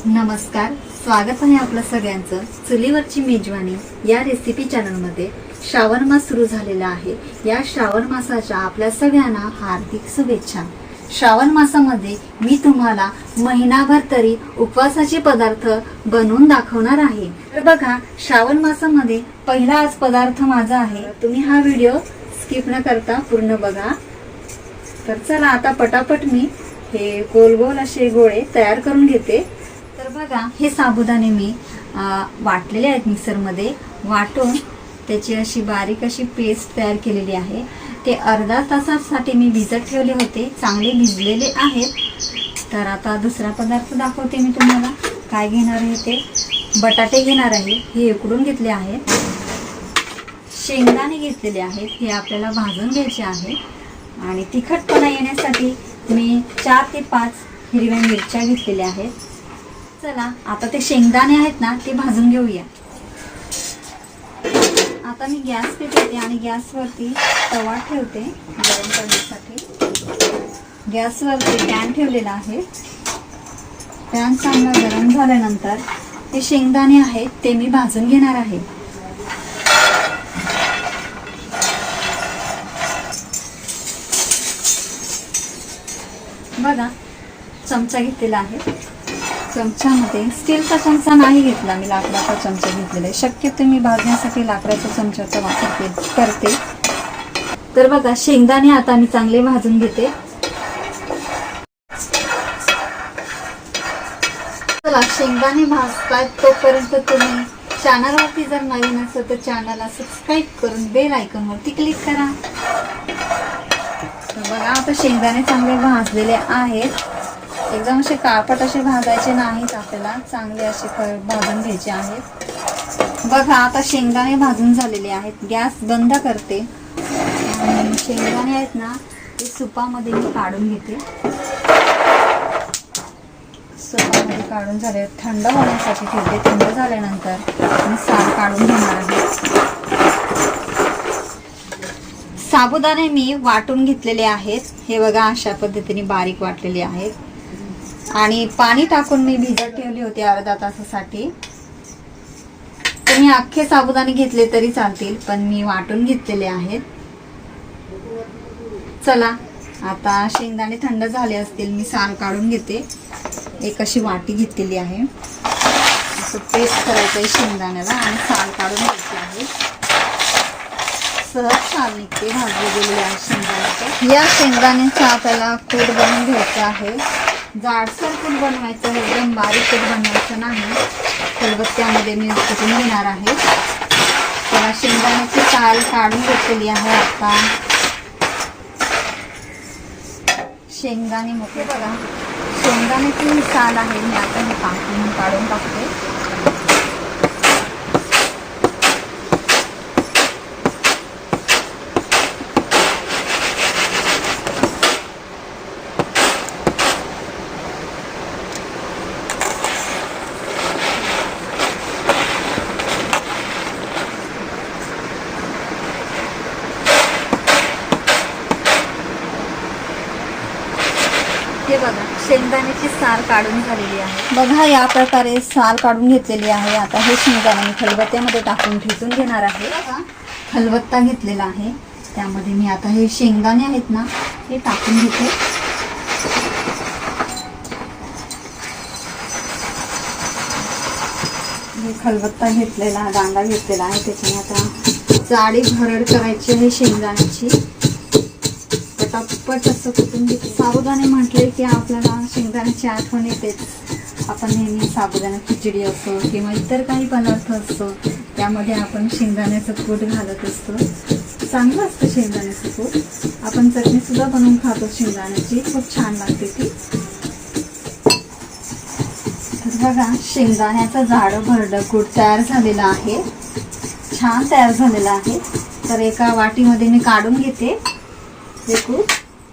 नमस्कार, स्वागत आहे आपलं सगळ्यांचं चुलीवरची मेजवानी या रेसिपी चॅनलमध्ये। श्रावण मास सुरू झालेला आहे। या श्रावण मासाच्या आपल्या सगळ्यांना हार्दिक शुभेच्छा। श्रावण मासामध्ये मी तुम्हाला महिनाभर तरी उपवासाचे पदार्थ बनवून दाखवणार आहे। तर बघा, श्रावण मासामध्ये पहिला आज पदार्थ माझा आहे। तुम्ही हा व्हिडिओ स्किप न करता पूर्ण बघा। तर चला आता पटापट मी हे गोल गोल असे गोळे तयार करून घेते। तर बघा, हे साबुदाणे मी वाटलेले आहेत, मिक्सर मध्ये वाटून त्याची अशी बारीक अशी पेस्ट तयार केलेली आहे। ते अर्धा तासासाठी मी भिजत ठेवले होते, चांगले भिजलेले आहेत। तर आता दुसरा पदार्थ दाखवते मी तुम्हाला। काय घेणार आहे ते बटाटे घेणार आहे, हे उकडून घेतले आहेत। शेंगदाणे घेतलेले आहेत, हे आपल्याला भाजून घ्यायचे आहे। आणि तिखटपणा येण्यासाठी मी 4 ते 5 हिरव्या मिरच्या घेतलेल्या आहेत। चला आता ते शेंगदाणे आहेत ना, ते भाजून घेऊया। आता मी गॅस पेटवते आणि गॅसवरती तवा ठेवते गरम करण्यासाठी। गॅसवरती पॅन ठेवलेला आहे। पॅन चांगला गरम झाल्यानंतर ते शेंगदाणे आहेत ते मी भाजून घेणार आहे। बघा, चमचा घेतलेला आहे। चमच्यामध्ये स्टीलचा चमचा नाही घेतला मी, लाकडाचा चमचा घेतलेला आहे। शक्यतो मी भाजण्यासाठी लाकडाच्या चमच्याचा वापर करते। तर बघा, शेंगदाणे आता मी चांगले भाजून घेते। चला, शेंगदाणे भाजतात तोपर्यंत तुम्ही चॅनलवरती जर नवीन असेल तर चॅनलला सबस्क्राईब करून बेल आयकॉनवरती क्लिक करा। तर बघा, आता शेंगदाणे चांगले भाजलेले आहेत। एकदम असे काळपट असे भाजायचे नाहीत, आपल्याला चांगले असे भाजून घ्यायचे आहेत। बघा, आता शेंगदाणे भाजून झालेले आहेत। गॅस बंद करते आणि शेंगदाणे आहेत ना, ते सुपामध्ये मी काढून घेते। सुपामध्ये काढून झाले, थंड होण्यासाठी ठेवते। थंड झाल्यानंतर मी साल काढून घेणार आहे। साबुदाणे मी वाटून घेतलेले आहेत, हे बघा अशा पद्धतीने बारीक वाटलेले आहेत। आणि पाणी टाकून मी भिजत ठेवले होते अर्धा तासासाठी। तुम्ही अख्खे साबुदाणे घेतले तरी चालतील, पण मी वाटून घेतलेले आहेत। चला आता शेंगदाणे थंड झाले असतील, मी साल काढून घेते। एक अशी वाटी घेतलेली आहे, असं पेस्ट करायचं आहे शेंगदाण्याला आणि साल काढून घ्यायची आहे। सहज साल निघते भाजले गेलेले आहे शेंगदाण्याचे। या शेंगदाण्याचा आपल्याला कूट बनवून घ्यायचा आहे। जाडसर कूट बनवायचं, एकदम बारीक कूट बनवायचं नाही। खलबत्त्यामध्ये मी कुटून घेणार आहे। तर शेंगदाण्याची साल काढून घेतलेली आहे। आता शेंगदाणे मोठे बघा, शेंगदाण्याची साल आहे, मी आता हे काढून टाकते। हे बघा, शेंगदाण्याची साल काढून झालेली आहे। बघा, या प्रकारे साल काढून घेतलेली आहे। आता हे शेंगदाणे मी खलबत्त्यामध्ये टाकून ठेचून घेणार आहे। खलबत्ता घेतलेला आहे, त्यामध्ये मी आता हे शेंगदाणे आहेत ना, हे टाकून घेते। हे खलबत्ता घेतलेला, दांडा घेतलेला आहे, त्याच्याने आता जाडी भरड करायची आहे शेंगदाण्याची। पटापट असं कुटून घेते। साबुदाणे म्हटले की आपल्याला शेंगदाण्याची आठवण येतेच। आपण नेहमी साबुदाणा खिचडी असो किंवा इतर काही पदार्थ असतो, त्यामध्ये आपण शेंगदाण्याचं कूट घालत असतो। चांगलं असतं शेंगदाण्याचं कूट। आपण चटणी सुद्धा बनवून खातो शेंगदाण्याची, खूप छान लागते ती। तर बघा, शेंगदाण्याचं जाडं भरडं कूट तयार झालेलं आहे, छान तयार झालेलं आहे। तर एका वाटीमध्ये मी काढून घेते हे कूट।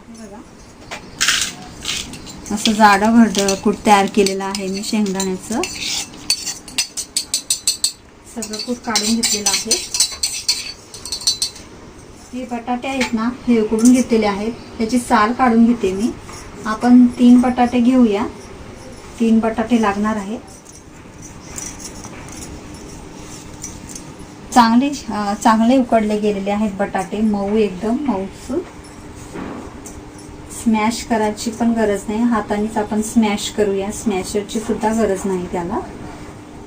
बघा, असं जाडं भरडं कूट तयार केलेलं आहे मी शेंगदाण्याचं। सगळं कूट काढून घेतलेलं आहे। हे बटाटे आहेत ना, हे उकडून घेतलेले आहेत, त्याची साल काढून घेते मी। आपण 3 बटाटे घेऊया। 3 बटाटे लागणार आहे. चांगले उकडले गेलेले आहेत बटाटे, मऊ, एकदम मऊसूत. स्मॅश करायची पण गरज नाही, हातानेच आपण स्मॅश करूया. स्मॅशरची सुद्धा गरज नाही त्याला.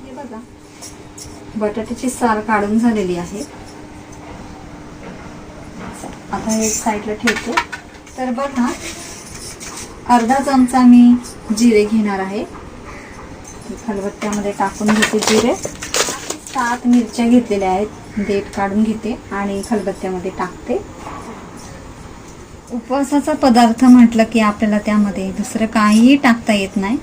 हे बघा, बटाट्याची साल काढून झालेली आहे. आता हे साईडला ठेवतो. तर बघा, अर्धा चमचा मी जिरे घेणार आहे. खलबत्त्यामध्ये टाकून घेते जिरे. 7 मिरच्या घेतलेल्या आहेत, देठ काढून घेते आणि खलबत्त्यामध्ये टाकते. उपवासाचा पदार्थ म्हटलं की आपल्याला त्यामध्ये दुसरं काहीही टाकता येत नाही.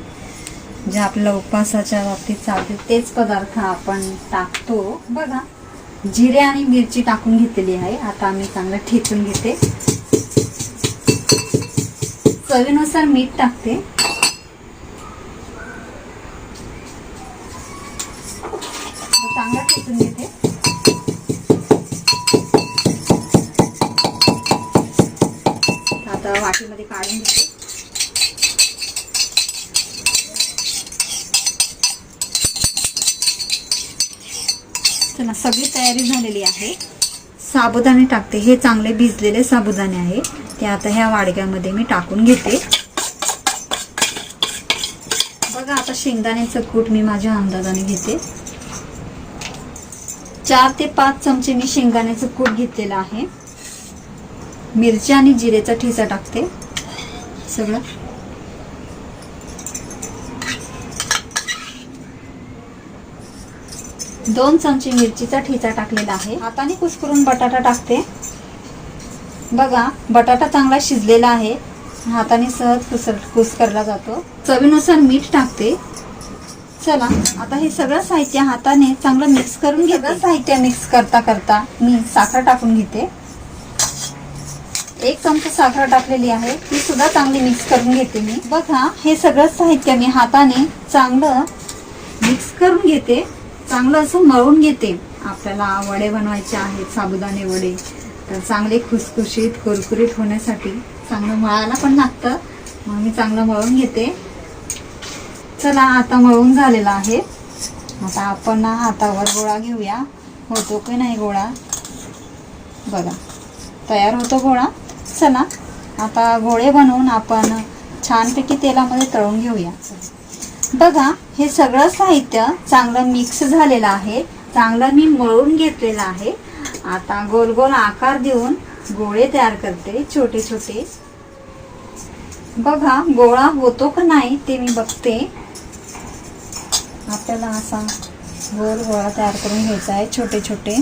जे आपल्याला उपवासाच्या बाबतीत चालते तेच पदार्थ आपण टाकतो. बघा, जिरे आणि मिरची टाकून घेतलेली आहे. आता मी चांगलं ठेचून घेते. चवीनुसार मीठ टाकते. चांगलं ठेचून घेते. आता वाटीमध्ये काढून घेते. चला, सगळी तयारी झालेली आहे. साबुदाणे टाकते. हे चांगले भिजलेले साबुदाणे आहे, ते आता ह्या वाडग्यामध्ये मी टाकून घेते. बघा, आता शेंगदाण्याचं कूट मी माझ्या अंदाजाने घेते. 4 ते 5 चमचे मी शेंगदाण्याचं कूट घेतलेलं आहे. मिरची आणि जिरेचा ठेचा टाकते सगळं. दोन चमचे मिरचीचा ठेचा टाकलेला आहे. हाताने कुस्करून बटाटा टाकते. बघा, बटाटा चांगला शिजलेला आहे, हाताने सहज कुस्करला जातो. चवीनुसार मीठ टाकते. चला, आता हे सगळं साहित्य हाताने चांगलं मिक्स करून घेते. साहित्य मिक्स करता करता मी साखर टाकून घेते. 1 चमचा साखर टाकलेली आहे, ती सुद्धा चांगली मिक्स करून घेते मी. बघा, हे सगळं साहित्य मी हाताने चांगलं मिक्स करून घेते. चांगलं असं मळून घेते. आपल्याला वडे बनवायचे आहेत, साबुदाणे वडे, तर चांगले खुसखुशीत कुरकुरीत होण्यासाठी चांगलं मळायला पण लागतं. मग मी चांगलं मळून घेते. चला, आता मळून झालेला आहे. आता आपण हातावर गोळा घेऊया. होतो की नाही गोळा? बघा, तयार होतो गोळा. चला, आता गोळे बनवून आपण छानपैकी तेलामध्ये तळून घेऊया. बघा, हे सगळं साहित्य चांगलं मिक्स झालेलं आहे, चांगलं मी मळून घेतलेलं आहे. आता गोल गोल आकार देऊन गोळे तयार करते, छोटे छोटे. बघा, गोळा होतो का नाही ते मी बघते. आपल्याला असा गोल गोळा तयार करून घ्यायचा आहे, छोटे छोटे.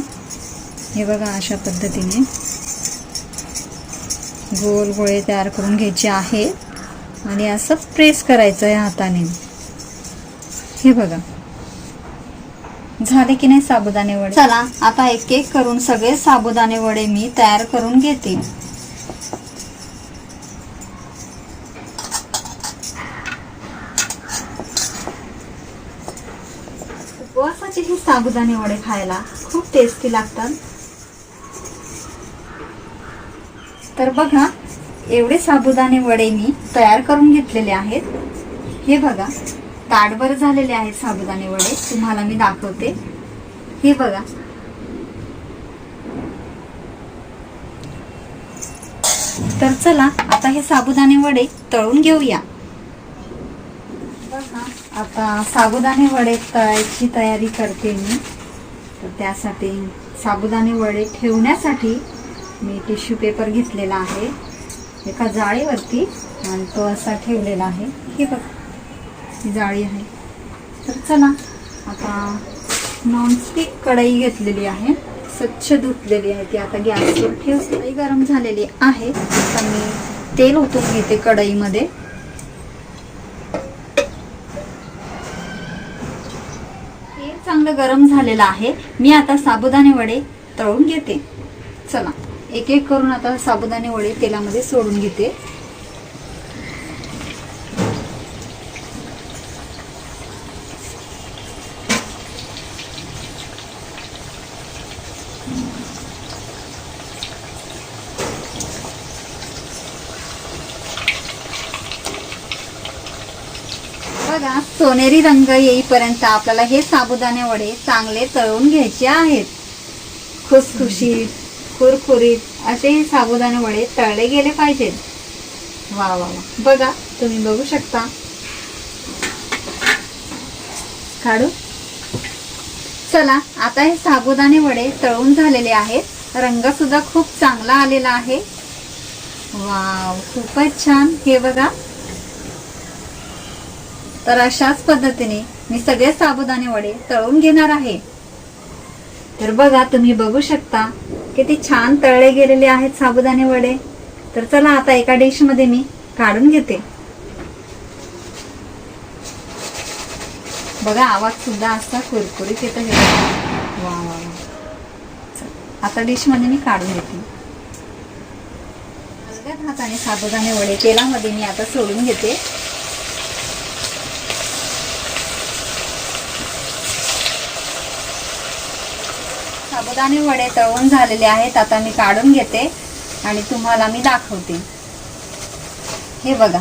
हे बघा, अशा पद्धतीने गोल गोळे तयार करून घ्यायचे आहेत आणि असं प्रेस करायचं आहे हाताने. हे बघा, झाले की नाही साबुदाणे वडे. चला, आता एक एक करून सगळे साबुदाणे वडे मी तयार करून घेते. उपवासाचे हे साबुदाणे वडे खायला खूप टेस्टी लागतात. तर बघा, एवढे साबुदाणे वडे मी तयार करून घेतलेले आहेत. हे बघा, ताटभर झालेले आहेत साबुदाणे वडे. तुम्हाला मी दाखवते. हे बघा, तर चला, आता हे साबुदाणे वडे तळून घेऊया. बघा, आता साबुदाणे वडे तळायची तयारी करते मी. तर त्यासाठी साबुदाणे वडे ठेवण्यासाठी मी टिश्यू पेपर घेतलेला आहे एका जाळीवरती आणि तो असा ठेवलेला आहे. हे बघा, ही जाळी आहे. तर चला, आता नॉनस्टिक कढई घेतलेली आहे, स्वच्छ धुतलेली आहे. ती आता गॅसवर ठेवते. कढई गरम झालेली आहे. आता मी तेल ओतून घेते कढईमध्ये. तेल चांगलं गरम झालेलं आहे. मी आता साबुदाणे वडे तळून घेते. चला, एक एक करून आता साबुदाणे वडे तेलामध्ये सोडून घेते. बघा सोनेरी रंग येईपर्यंत आपल्याला हे साबुदाणे वडे चांगले तळून घ्यायचे आहेत. खुसखुशीत कुरकुरीत असे हे साबुदाणे वडे तळले गेले पाहिजेत. वा वा वा, बघा तुम्ही बघू शकता. काढू. चला आता हे साबुदाणे वडे तळून झालेले आहेत. रंग सुद्धा खूप चांगला आलेला आहे. वाव, खूपच छान. हे बघा. तर अशाच पद्धतीने मी सगळे साबुदाणे वडे तळून घेणार आहे. तर बघा तुम्ही बघू शकता किती छान तळले गेलेले आहेत साबुदाणे वडे. तर चला आता एका डिश मध्ये मी काढून घेते. बघा आवाज सुद्धा असा कुरकुरीत येतो. वा वा वा. आता डिश मध्ये मी काढून घेते. अलगद हाताने साबुदाणे वडे तेलामध्ये मी आता सोडून घेते. साबुदाणे वडे तळून झालेले आहेत. आता मी काढून घेते आणि तुम्हाला मी दाखवते. हे बघा.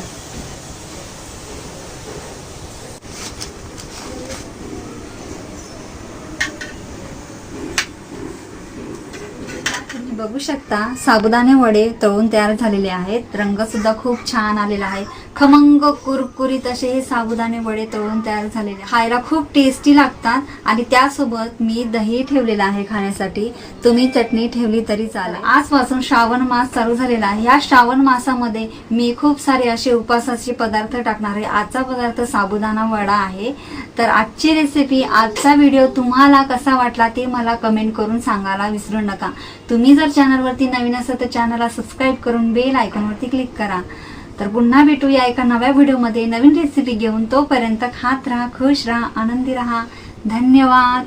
तुम्ही बघू शकता साबुदाणे वडे तळून तयार झालेले आहेत. रंग सुद्धा खूप छान आलेला आहे. खमंग कुरकुरीत असे हे साबुदाणे वडे तळून तयार झालेले. खायला खूप टेस्टी लागतात आणि त्यासोबत मी दही ठेवलेलं आहे खाण्यासाठी. तुम्ही चटणी ठेवली तरी चालेल. आजपासून श्रावण मास चालू झालेला आहे. या श्रावण मासामध्ये मी खूप सारे असे उपासाचे पदार्थ टाकणार आहे. आजचा पदार्थ साबुदाणा वडा आहे. तर आजची रेसिपी, आजचा व्हिडिओ तुम्हाला कसा वाटला ते मला कमेंट करून सांगायला विसरू नका. तुम्ही जर चॅनलवरती नवीन असाल तर चॅनलला सबस्क्राईब करून बेल आयकॉनवरती क्लिक करा. तर पुन्हा भेटूया एका नव्या व्हिडिओमध्ये नवीन रेसिपी घेऊन. तोपर्यंत खात राहा, खुश राहा, आनंदी राहा. धन्यवाद.